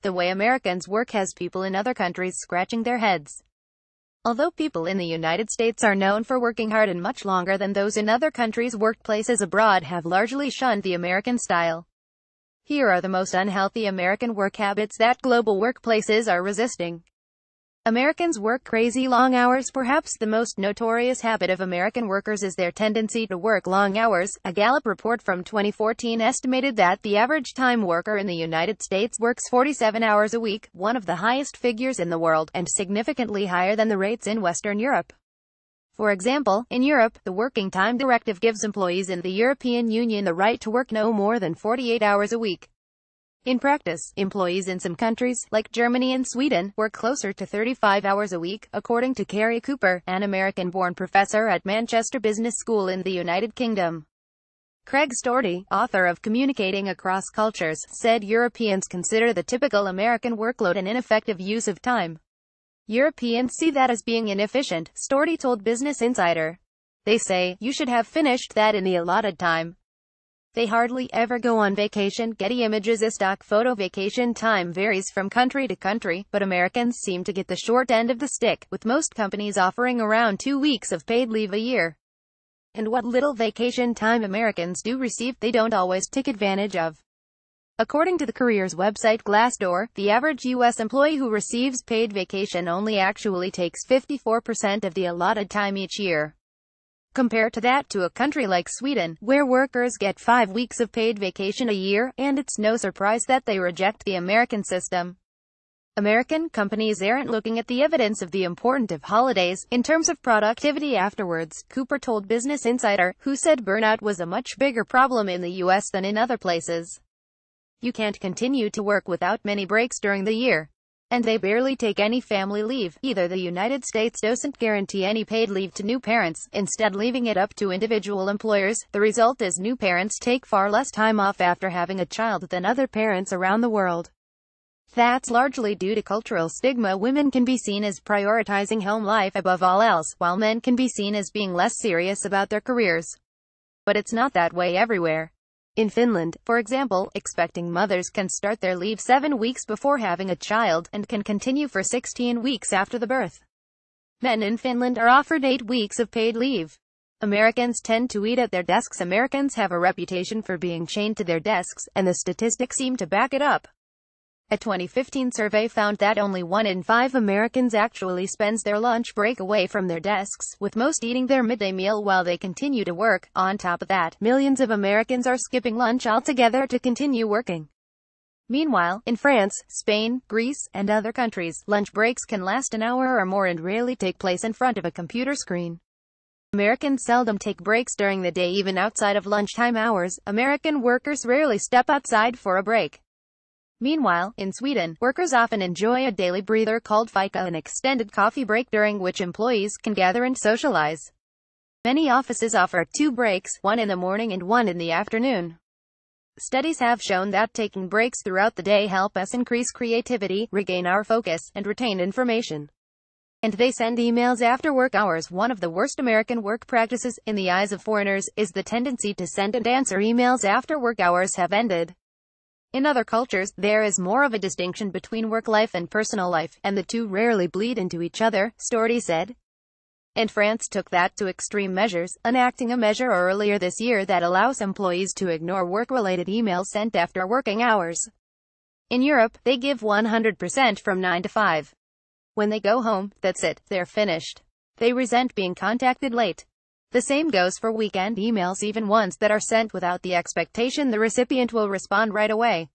The way Americans work has people in other countries scratching their heads. Although people in the United States are known for working hard and much longer than those in other countries, workplaces abroad have largely shunned the American style. Here are the most unhealthy American work habits that global workplaces are resisting. Americans work crazy long hours. Perhaps the most notorious habit of American workers is their tendency to work long hours. A Gallup report from 2014 estimated that the average time worker in the United States works 47 hours a week, one of the highest figures in the world, and significantly higher than the rates in Western Europe. For example, in Europe, the Working Time Directive gives employees in the European Union the right to work no more than 48 hours a week. In practice, employees in some countries, like Germany and Sweden, work closer to 35 hours a week, according to Carrie Cooper, an American-born professor at Manchester Business School in the United Kingdom. Craig Storty, author of Communicating Across Cultures, said Europeans consider the typical American workload an ineffective use of time. Europeans see that as being inefficient, Storty told Business Insider. They say, you should have finished that in the allotted time. They hardly ever go on vacation. Getty Images. A stock photo. Vacation time varies from country to country, but Americans seem to get the short end of the stick, with most companies offering around 2 weeks of paid leave a year. And what little vacation time Americans do receive, they don't always take advantage of. According to the careers website Glassdoor, the average U.S. employee who receives paid vacation only actually takes 54% of the allotted time each year. Compare that to a country like Sweden, where workers get 5 weeks of paid vacation a year, and it's no surprise that they reject the American system. American companies aren't looking at the evidence of the importance of holidays in terms of productivity afterwards, Cooper told Business Insider, who said burnout was a much bigger problem in the U.S. than in other places. You can't continue to work without many breaks during the year. And they barely take any family leave. Either the United States doesn't guarantee any paid leave to new parents, instead leaving it up to individual employers. The result is new parents take far less time off after having a child than other parents around the world. That's largely due to cultural stigma. Women can be seen as prioritizing home life above all else, while men can be seen as being less serious about their careers. But it's not that way everywhere. In Finland, for example, expecting mothers can start their leave 7 weeks before having a child, and can continue for 16 weeks after the birth. Men in Finland are offered 8 weeks of paid leave. Americans tend to eat at their desks. Americans have a reputation for being chained to their desks, and the statistics seem to back it up. A 2015 survey found that only 1 in 5 Americans actually spends their lunch break away from their desks, with most eating their midday meal while they continue to work. On top of that, millions of Americans are skipping lunch altogether to continue working. Meanwhile, in France, Spain, Greece, and other countries, lunch breaks can last an hour or more and rarely take place in front of a computer screen. Americans seldom take breaks during the day. Even outside of lunchtime hours, American workers rarely step outside for a break. Meanwhile, in Sweden, workers often enjoy a daily breather called fika, an extended coffee break during which employees can gather and socialize. Many offices offer 2 breaks, one in the morning and one in the afternoon. Studies have shown that taking breaks throughout the day help us increase creativity, regain our focus, and retain information. And they send emails after work hours. One of the worst American work practices, in the eyes of foreigners, is the tendency to send and answer emails after work hours have ended. In other cultures, there is more of a distinction between work life and personal life, and the two rarely bleed into each other, Storty said. And France took that to extreme measures, enacting a measure earlier this year that allows employees to ignore work-related emails sent after working hours. In Europe, they give 100% from 9 to 5. When they go home, that's it, they're finished. They resent being contacted late. The same goes for weekend emails, even ones that are sent without the expectation the recipient will respond right away.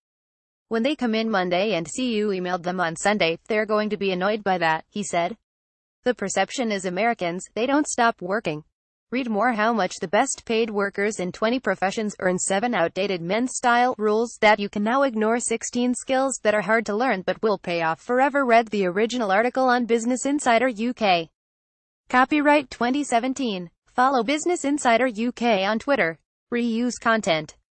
When they come in Monday and see you emailed them on Sunday, they're going to be annoyed by that, he said. The perception is Americans, they don't stop working. Read more: how much the best paid workers in 20 professions earn, 7 outdated men's style rules that you can now ignore, 16 skills that are hard to learn but will pay off forever. Read the original article on Business Insider UK. Copyright 2017. Follow Business Insider UK on Twitter. Reuse content.